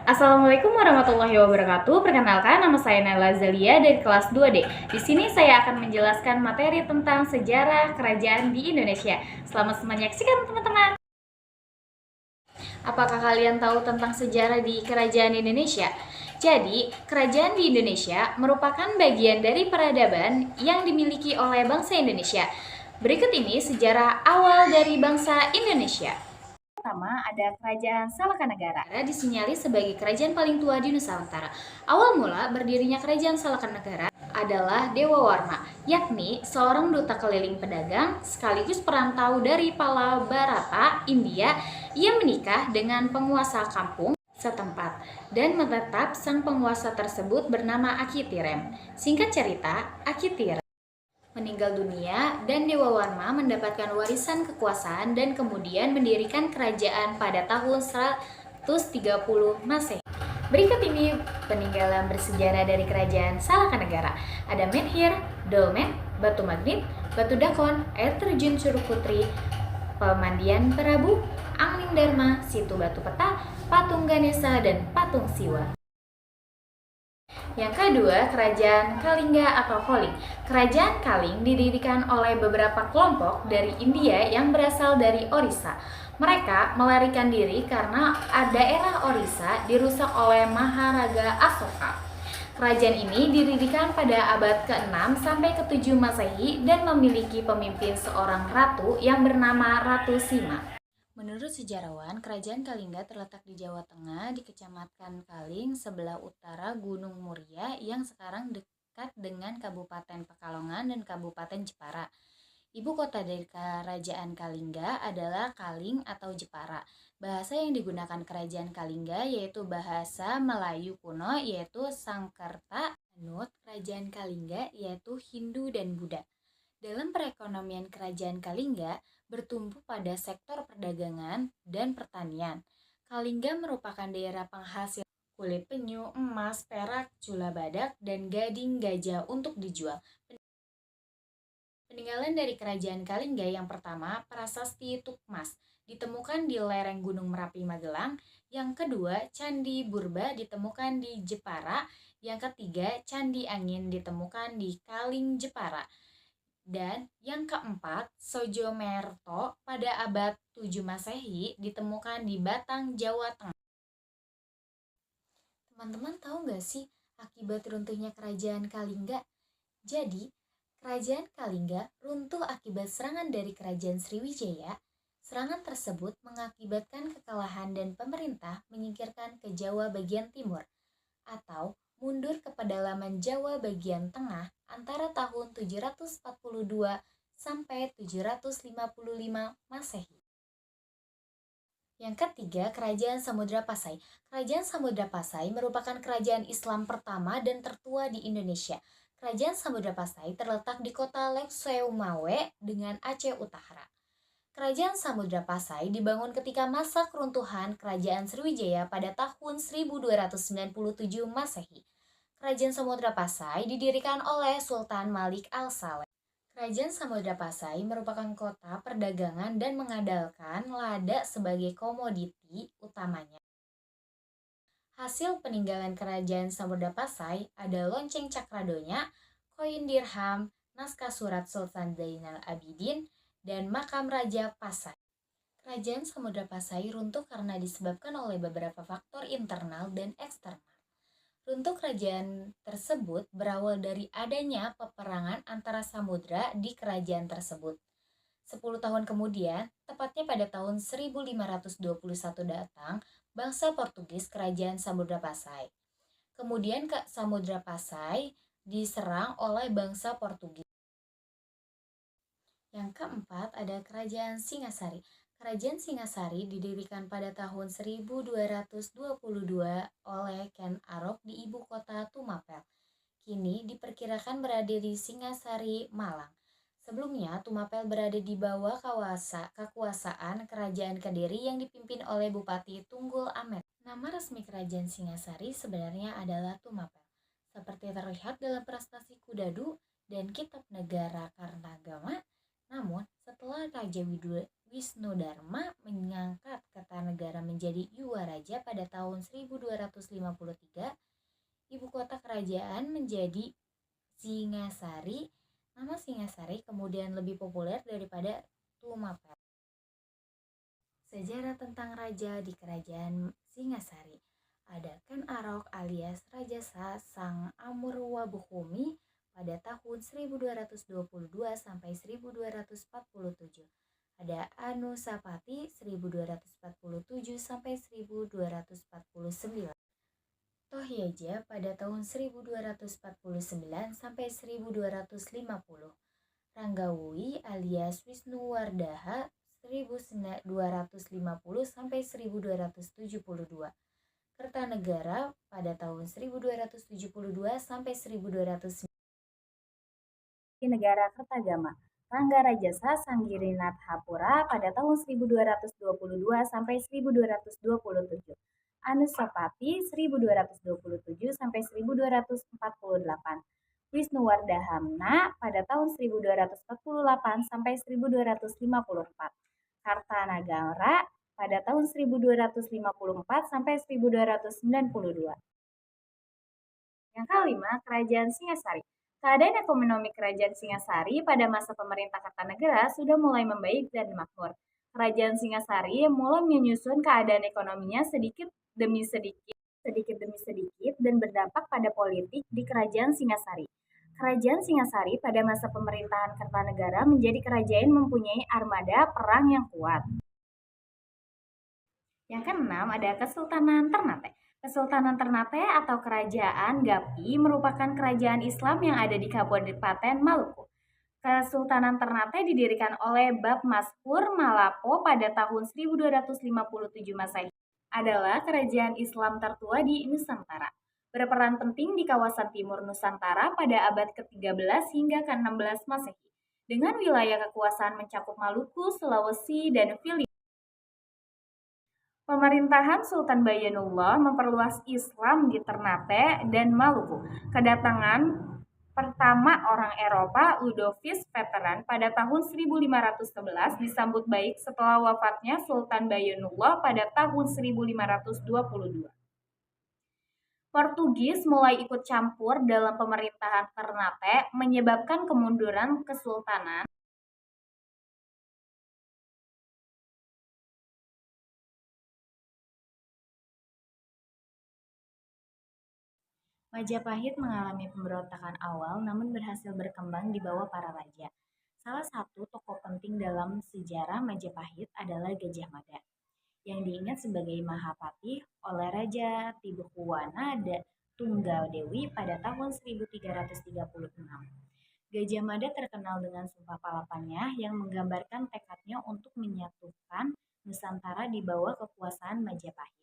Assalamualaikum warahmatullahi wabarakatuh. Perkenalkan, nama saya Naila Zalia dari kelas 2D. Di sini saya akan menjelaskan materi tentang sejarah kerajaan di Indonesia. Selamat menyaksikan teman-teman. Apakah kalian tahu tentang sejarah di kerajaan Indonesia? Jadi, kerajaan di Indonesia merupakan bagian dari peradaban yang dimiliki oleh bangsa Indonesia. Berikut ini sejarah awal dari bangsa Indonesia. Pertama, ada Kerajaan Salakanegara. Disinyalir sebagai kerajaan paling tua di Nusantara. Awal mula berdirinya Kerajaan Salakanegara adalah Dewa Warma, yakni seorang duta keliling pedagang sekaligus perantau dari Palabarata, India. Ia menikah dengan penguasa kampung setempat dan menetap sang penguasa tersebut bernama Akitirem. Singkat cerita, Akitirem meninggal dunia dan Dewa Warma mendapatkan warisan kekuasaan dan kemudian mendirikan kerajaan pada tahun 130 Masehi. Berikut ini peninggalan bersejarah dari kerajaan Salakanegara. Ada menhir, dolmen, batu magnet, batu dakon, air terjun Curug Putri, pemandian Prabu, angling Dharma, situ batu peta, patung Ganesha, dan patung Siwa. Yang kedua, Kerajaan Kalingga atau Koling. Kerajaan Kaling didirikan oleh beberapa kelompok dari India yang berasal dari Orissa. Mereka melarikan diri karena daerah Orissa dirusak oleh Maharaja Asoka. Kerajaan ini didirikan pada abad ke-6 sampai ke-7 Masehi dan memiliki pemimpin seorang ratu yang bernama Ratu Sima. Menurut sejarawan, Kerajaan Kalingga terletak di Jawa Tengah, di Kecamatan Kaling, sebelah utara Gunung Muria yang sekarang dekat dengan Kabupaten Pekalongan dan Kabupaten Jepara. Ibu kota dari Kerajaan Kalingga adalah Kaling atau Jepara. Bahasa yang digunakan Kerajaan Kalingga yaitu bahasa Melayu kuno yaitu Sangkerta. Menurut Kerajaan Kalingga yaitu Hindu dan Buddha. Dalam perekonomian Kerajaan Kalingga bertumpu pada sektor perdagangan dan pertanian. Kalingga merupakan daerah penghasil kulit penyu, emas, perak, cula badak, dan gading gajah untuk dijual. Peninggalan dari Kerajaan Kalingga yang pertama, Prasasti Tukmas, ditemukan di lereng Gunung Merapi, Magelang. Yang kedua, Candi Burba ditemukan di Jepara. Yang ketiga, Candi Angin ditemukan di Kaling, Jepara. Dan yang keempat, Sojomerto pada abad 7 Masehi ditemukan di Batang, Jawa Tengah. Teman-teman tahu nggak sih akibat runtuhnya Kerajaan Kalingga? Jadi, Kerajaan Kalingga runtuh akibat serangan dari Kerajaan Sriwijaya. Serangan tersebut mengakibatkan kekalahan dan pemerintah menyingkirkan ke Jawa bagian timur atau mundur ke pedalaman Jawa bagian tengah antara tahun 742 sampai 755 Masehi. Yang ketiga, Kerajaan Samudra Pasai. Kerajaan Samudra Pasai merupakan kerajaan Islam pertama dan tertua di Indonesia. Kerajaan Samudra Pasai terletak di kota Leuceumawe dengan Aceh Utara. Kerajaan Samudra Pasai dibangun ketika masa keruntuhan Kerajaan Sriwijaya pada tahun 1297 Masehi. Kerajaan Samudra Pasai didirikan oleh Sultan Malik Al-Saleh. Kerajaan Samudra Pasai merupakan kota perdagangan dan mengandalkan lada sebagai komoditi utamanya. Hasil peninggalan Kerajaan Samudra Pasai ada lonceng Cakradonya, koin dirham, naskah surat Sultan Zainal Abidin, dan makam Raja Pasai. Kerajaan Samudra Pasai runtuh karena disebabkan oleh beberapa faktor internal dan eksternal. Runtuh kerajaan tersebut berawal dari adanya peperangan antara samudra di kerajaan tersebut. 10 tahun kemudian, tepatnya pada tahun 1521 datang, bangsa Portugis Kerajaan Samudra Pasai. Kemudian ke Samudra Pasai diserang oleh bangsa Portugis. Yang keempat ada Kerajaan Singasari. Kerajaan Singasari didirikan pada tahun 1222 oleh Ken Arok di ibu kota Tumapel. Kini diperkirakan berada di Singasari, Malang. Sebelumnya, Tumapel berada di bawah kekuasaan Kerajaan Kediri yang dipimpin oleh Bupati Tunggul Amet. Nama resmi Kerajaan Singasari sebenarnya adalah Tumapel. Seperti terlihat dalam prestasi Kudadu dan Kitab Negara Karnagama. Namun, setelah Raja Wisnudharma mengangkat Kertanegara menjadi Yuwaraja pada tahun 1253, ibu kota kerajaan menjadi Singasari. Nama Singasari kemudian lebih populer daripada Tumapel. Sejarah tentang raja di kerajaan Singasari. Ada Ken Arok alias Raja Sang Amurwabhumi pada tahun 1222 sampai 1247. Ada Anusapati 1247 sampai 1249. Tohyaja pada tahun 1249 sampai 1250. Ranggawui alias Wisnuwardaha 1250 sampai 1272. Kertanegara pada tahun 1272 sampai 1209. Negara Kertagama. Ranggarajasa Sanggirinatapura pada tahun 1222 sampai 1227. Anusapati 1227 sampai 1248. Wisnuwardahamna pada tahun 1248 sampai 1254. Kartanagara pada tahun 1254 sampai 1292. Yang kelima, Kerajaan Singasari. Keadaan ekonomi Kerajaan Singasari pada masa pemerintah Kertanegara sudah mulai membaik dan makmur. Kerajaan Singasari mulai menyusun keadaan ekonominya sedikit demi sedikit dan berdampak pada politik di Kerajaan Singasari. Kerajaan Singasari pada masa pemerintahan Kertanegara menjadi kerajaan mempunyai armada perang yang kuat. Yang keenam ada Kesultanan Ternate. Kesultanan Ternate atau Kerajaan Gapi merupakan kerajaan Islam yang ada di Kabupaten Maluku. Kesultanan Ternate didirikan oleh Bab Maskur Malapo pada tahun 1257 Masehi. Adalah kerajaan Islam tertua di Nusantara. Berperan penting di kawasan timur Nusantara pada abad ke-13 hingga ke-16 Masehi. Dengan wilayah kekuasaan mencakup Maluku, Sulawesi, dan Filipina. Pemerintahan Sultan Bayyinullah memperluas Islam di Ternate dan Maluku. Kedatangan pertama orang Eropa, Ludovic Veteran, pada tahun 1511 disambut baik setelah wafatnya Sultan Bayyinullah pada tahun 1522. Portugis mulai ikut campur dalam pemerintahan Ternate, menyebabkan kemunduran kesultanan. Majapahit mengalami pemberontakan awal namun berhasil berkembang di bawah para raja. Salah satu tokoh penting dalam sejarah Majapahit adalah Gajah Mada, yang diingat sebagai Mahapati oleh Raja Tibukuwana Tunggadewi pada tahun 1336. Gajah Mada terkenal dengan Sumpah Palapannya yang menggambarkan tekadnya untuk menyatukan Nusantara di bawah kekuasaan Majapahit.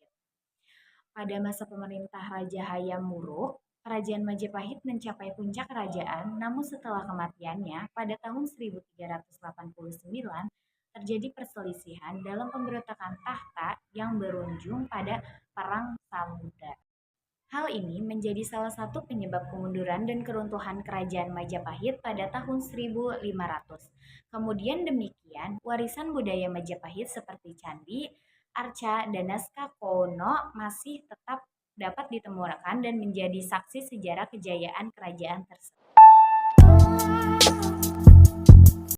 Pada masa pemerintah Raja Hayam Wuruk, Kerajaan Majapahit mencapai puncak kerajaan, namun setelah kematiannya pada tahun 1389 terjadi perselisihan dalam pemberontakan tahta yang berujung pada Perang Samudra. Hal ini menjadi salah satu penyebab kemunduran dan keruntuhan Kerajaan Majapahit pada tahun 1500. Kemudian demikian, warisan budaya Majapahit seperti candi, arca, dan naskah kuno masih tetap dapat ditemukan dan menjadi saksi sejarah kejayaan kerajaan tersebut.